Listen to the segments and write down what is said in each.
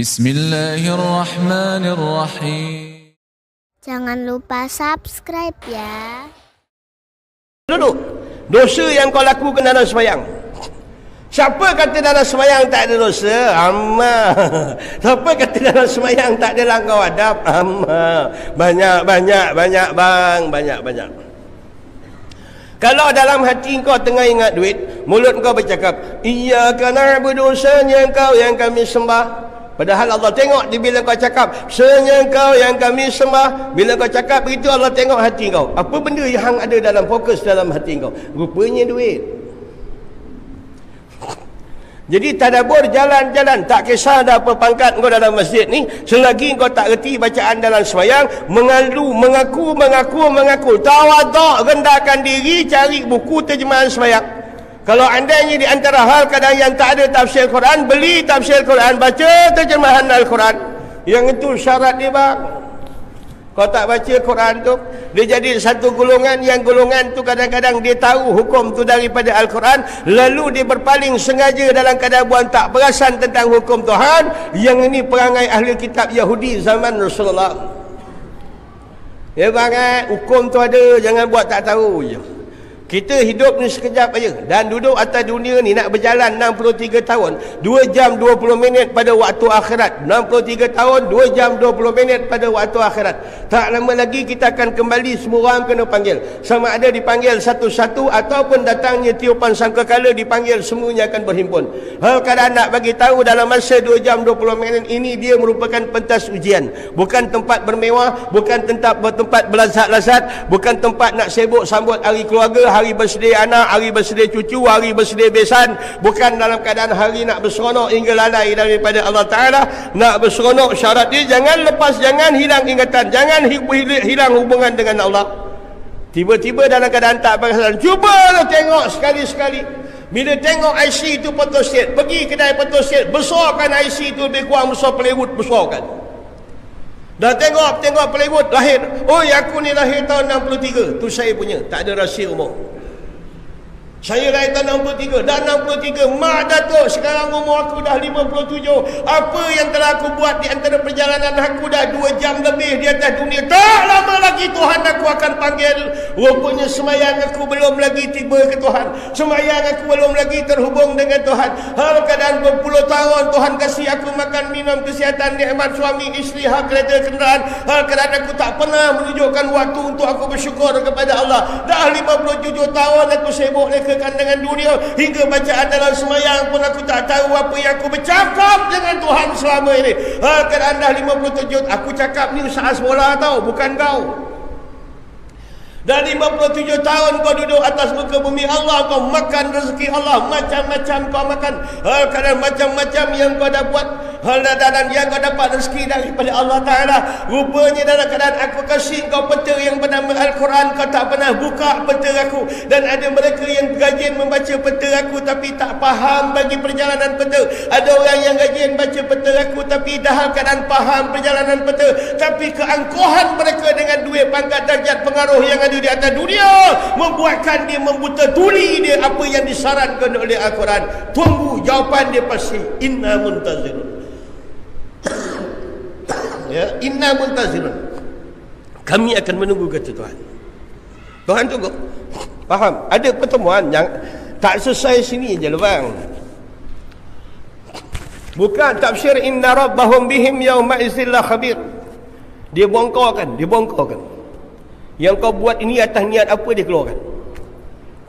Bismillahirrahmanirrahim. Jangan lupa subscribe ya. Duduk. Dosa yang kau lakukan dalam sembahyang. Siapa kata dalam sembahyang tak ada dosa? Siapa kata dalam sembahyang tak ada langkah adab? Banyak bang, banyak. Kalau dalam hati kau tengah ingat duit, mulut kau bercakap, iyyaka na'budu, hanya Engkau yang kami sembah. Padahal Allah tengok bila kau cakap, hanya Engkau yang kami sembah. Bila kau cakap begitu, Allah tengok hati kau. Apa benda yang ada dalam fokus dalam hati kau? Rupanya duit. Jadi tadabbur jalan-jalan, tak kisah ada apa pangkat kau dalam masjid ni, selagi kau tak reti bacaan dalam sembahyang, mengaku, tawaduk, rendahkan diri, cari buku terjemahan sembahyang. Kalau andainya di antara hal kadang yang tak ada tafsir Quran, beli tafsir Quran, baca terjemahan Al-Quran. Yang itu syarat dia bang. Kau tak baca Quran tu, dia jadi satu golongan yang golongan tu kadang-kadang dia tahu hukum tu daripada Al-Quran, lalu dia berpaling sengaja dalam keadaan buat tak perasan tentang hukum Tuhan. Yang ini perangai ahli kitab Yahudi zaman Rasulullah. Ya bang, hukum tu ada, jangan buat tak tahu je. Kita hidup ni sekejap aja, dan duduk atas dunia ni nak berjalan 63 tahun, 2 jam 20 minit pada waktu akhirat. 63 tahun, 2 jam 20 minit pada waktu akhirat. Tak lama lagi kita akan kembali, semua orang kena panggil. Sama ada dipanggil satu-satu ataupun datangnya tiupan sangkakala, dipanggil semuanya akan berhimpun. Hal keadaan nak bagi tahu dalam masa 2 jam 20 minit ini, dia merupakan pentas ujian. Bukan tempat bermewah, bukan tempat berlazat-lazat, bukan tempat nak sibuk sambut hari keluarga, hari birthday anak, hari birthday cucu, hari birthday besan. Bukan dalam keadaan hari nak berseronok hingga lalai daripada Allah Ta'ala. Nak berseronok, syarat dia jangan lepas, jangan hilang ingatan, jangan hilang hubungan dengan Allah. Tiba-tiba dalam keadaan tak perasan, cubalah tengok sekali-sekali. Bila tengok IC itu photostat, pergi kedai photostat, besarkan IC itu lebih kurang besar Plywood, besarkan. Dah tengok Plywood lahir. Oh, aku ni lahir tahun 63. Tu saya punya, tak ada rahsia umur. Saya lahir tahun 63. Dah 63. Mak Datuk, sekarang umur aku dah 57. Apa yang telah aku buat di antara perjalanan aku dah 2 jam lebih di atas dunia. Tak lama lagi Tuhan aku akan panggil. Rupanya sembahyang aku belum lagi tiba ke Tuhan. Sembahyang aku belum lagi terhubung dengan Tuhan. Hal keadaan berpuluh tahun Tuhan kasih aku makan, minum, kesihatan, nikmat suami, isteri, hak kereta, kenderaan. Hal keadaan aku tak pernah menunjukkan waktu untuk aku bersyukur kepada Allah. Dah 57 tahun aku sibuk dengan dunia, hingga bacaan dalam sembahyang pun aku tak tahu apa yang aku bercakap dengan Tuhan selama ini. Keadaan dah 57, aku cakap ni usaha bola tau, bukan kau. Dah 57 tahun kau duduk atas muka bumi Allah, kau makan rezeki Allah, macam-macam kau makan. Kadang macam-macam yang kau dah buat, dan yang kau dapat rezeki daripada Allah Ta'ala. Rupanya dalam keadaan aku kasih kau peta yang bernama Al-Quran, kau tak pernah buka peta aku. Dan ada mereka yang rajin membaca peta aku tapi tak faham bagi perjalanan peta. Ada orang yang rajin baca peta aku tapi dah keadaan faham perjalanan peta, tapi keangkuhan mereka dengan duit, pangkat, darjat, pengaruh yang ada di atas dunia membuatkan dia membuta tuli dia apa yang disarankan oleh Al-Quran. Tunggu jawapan dia pasti. Inna muntazirun. Ya, inna muntazirun. Kami akan menunggu, kata Tuhan. Tuhan tunggu. Faham? Ada pertemuan yang tak selesai sini je lah bang. Bukan tafsir inna rabbahum bihim yawma izzillah khabir. Dia bongkarkan. Yang kau buat ini atas niat apa, dia keluarkan.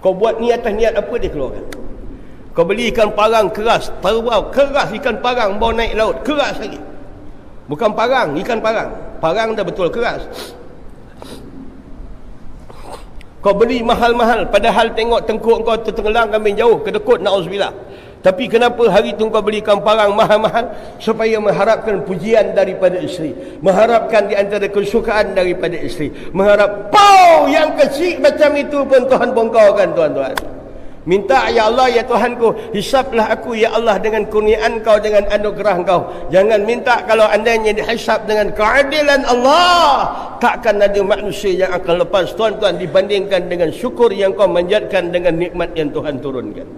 Kau buat ni atas niat apa, dia keluarkan. Kau beli ikan parang keras, terbau keras, ikan parang bawa naik laut, keras lagi. Bukan parang, ikan parang. Parang dah betul keras. Kau beli mahal-mahal, padahal tengok tengkuk kau tertenggelam kambing jauh, kedekut, na'udzubillah. Tapi kenapa hari itu kau belikan parang mahal-mahal? Supaya mengharapkan pujian daripada isteri, mengharapkan di antara kesukaan daripada isteri, mengharap pau yang kecil macam itu pun Tuhan bongkarkan. Tuan-tuan minta, ya Allah, ya Tuhanku, hisaplah aku ya Allah dengan kurniaan kau, dengan anugerah kau. Jangan minta kalau andainya dihisap dengan keadilan Allah, takkan ada manusia yang akan lepas, tuan-tuan, dibandingkan dengan syukur yang kau manjatkan dengan nikmat yang Tuhan turunkan.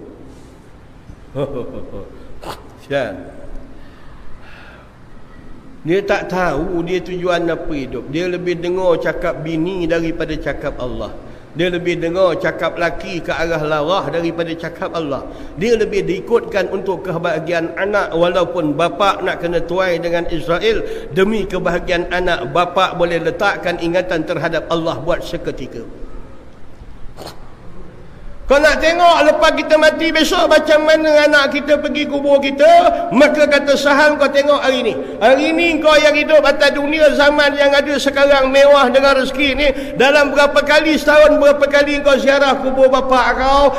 Dia tak tahu dia tujuan apa hidup. Dia lebih dengar cakap bini daripada cakap Allah. Dia lebih dengar cakap laki ke arah larah daripada cakap Allah. Dia lebih diikutkan untuk kebahagiaan anak, walaupun bapa nak kena tuai dengan Israel. Demi kebahagiaan anak, bapa boleh letakkan ingatan terhadap Allah buat seketika. Kau nak tengok lepas kita mati besok macam mana anak kita pergi kubur kita, maka kata Sahal, kau tengok hari ni. Hari ni kau yang hidup atas dunia zaman yang ada sekarang mewah dengan rezeki ni, dalam berapa kali setahun, berapa kali kau ziarah kubur bapa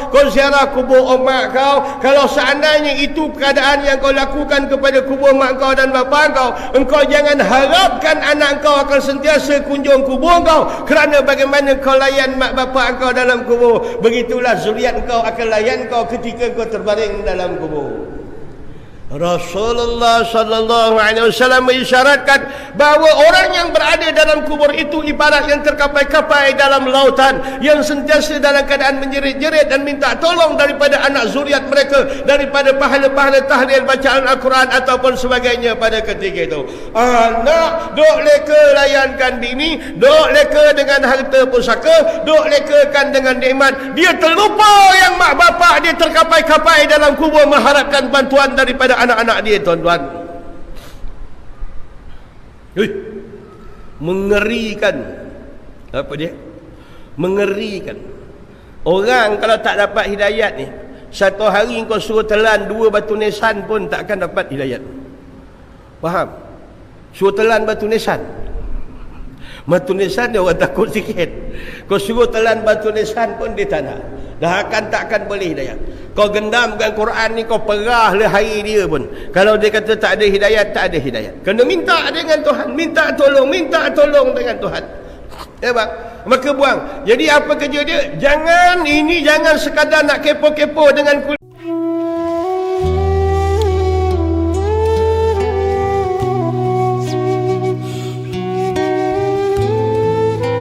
kau ziarah kubur mak kau. Kalau seandainya itu keadaan yang kau lakukan kepada kubur mak kau dan bapa kau, engkau jangan harapkan anak kau akan sentiasa kunjung kubur kau, kerana bagaimana kau layan mak bapa kau dalam kubur, begitulah zuriat kau akan layan kau ketika kau terbaring dalam kubur. Rasulullah sallallahu alaihi wasallam mengisyaratkan bahawa orang yang berada dalam kubur itu ibarat yang terkapai-kapai dalam lautan, yang sentiasa dalam keadaan menjerit-jerit dan minta tolong daripada anak zuriat mereka, daripada pahala-pahala tahlil bacaan Al-Quran ataupun sebagainya pada ketika itu. Anak duk leka layankan bini, duk leka dengan harta pusaka, duk lekakan dengan nikmat, dia terlupa yang mak bapak dia terkapai-kapai dalam kubur mengharapkan bantuan daripada anak-anak dia, tuan-tuan. Mengerikan. Apa dia? Mengerikan. Orang kalau tak dapat hidayat ni, satu hari kau suruh telan 2 batu nisan pun takkan dapat hidayat. Faham? Suruh telan batu nisan. Batu nisan dia orang takut sikit. Kau suruh telan batu nisan pun dia tak nak. Dah takkan boleh hidayat. Kau gendamkan Quran ni, kau perah lehai dia pun, kalau dia kata tak ada hidayat, tak ada hidayat. Kena minta dengan Tuhan, minta tolong dengan Tuhan. Ya bang, maka buang. Jadi apa kerja dia? Jangan sekadar nak kepo-kepo dengan kulit.